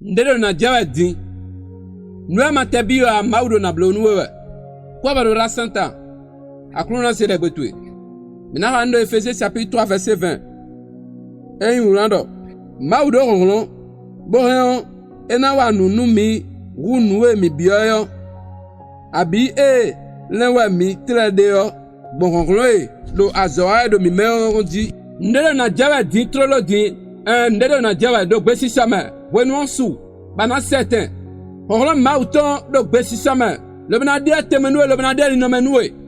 ndero na jawa din nwe matebiyo a maudo na blonuwe kwa baro rasanta akluna se de betwe mina hando Ephésiens chapitre 3 verset 20 urando maudo ngolo bohen ena wa nunu mi wunuwe mi biyo abi lewe mi trade yo ngolo lo azoa do mi meon di ndero na jawa din trolo din ndero na jawa do gbesi sama wenu su bana certain ngolo mauton do gbesi sama le bana dia temenu le bana dia no menue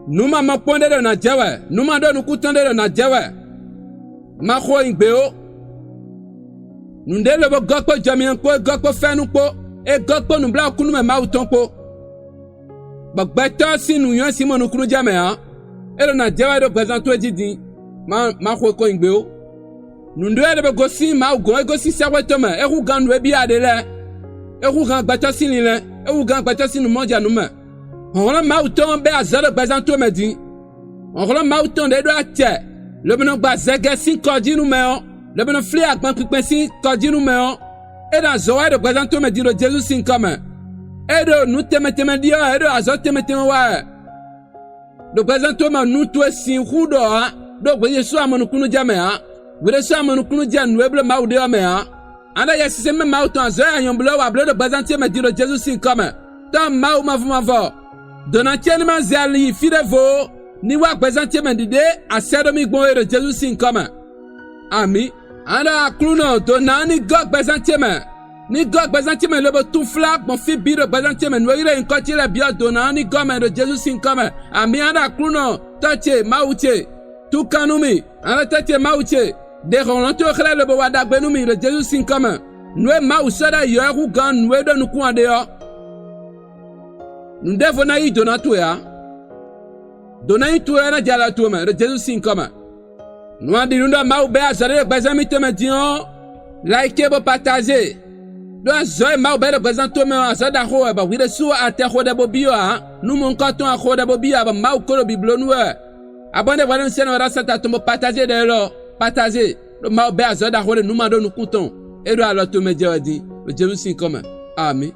numa maponde do na jawa numa do nukutonde do na jawa ma kho ingbeo nunde le bo gokpo jamian ko gokpo fenu ko e gokpo nu bla kunu me mauton ko bagbeto sinu yan simonu kunu jamia e do na jawa do presento ejidin ma kho ko ingbeo nunde le bo gosi ma go gosi saweto me e hu ganu e bi adele e hu gan gbeto sinile e hu gan gbeto sinu monja nu me on mauton be azalo presento me din on mauton de do atie le beno gba zege sin kodinu me o le beno fli agban pipen sin kodinu me o e da zoa de presento me diro Jesus sin comme e do nu temeteme dio e do azo temeteme wa do presento me nu to sin hudo a do gbe Yesu amonu kunu jame a we so amonu kunu ja nu eble maude o me a anda yesi me mauton azo ayon blo wa blo do presento me diro Jesus sin comme ta mau mavo donatien ma zali fidevo ni wa presenter mendide asedomi gbon ere Jesus sin comme ami anda kluno donani god presenter me ni god presenter me lobo tout flag mon fi biro presenter me noire en kotire bio donani gomme de Jesus sin comme ami anda kluno tache mauche tout kanumi anda tache mauche de ronto khla lobo wada gbenumi de Jesus sin comme noe mausada yoru gan noe do nuku ande yo nous devons y donner tout ya donner tout ya na jala tout me de Jesus sin comme nous a dit nous ma be azare bezami te me dion like bo partager do azoy ma be de bezanto me azada ho ba wi de su ate ho de bobio a nous mon canton a ho de bobio ba ma ko biblo nous abonne voilà sen ora sata to partager de lo partager do ma be azada ho de nous ma do nous couton et do alors to me jawadi de Jesus sin comme amen.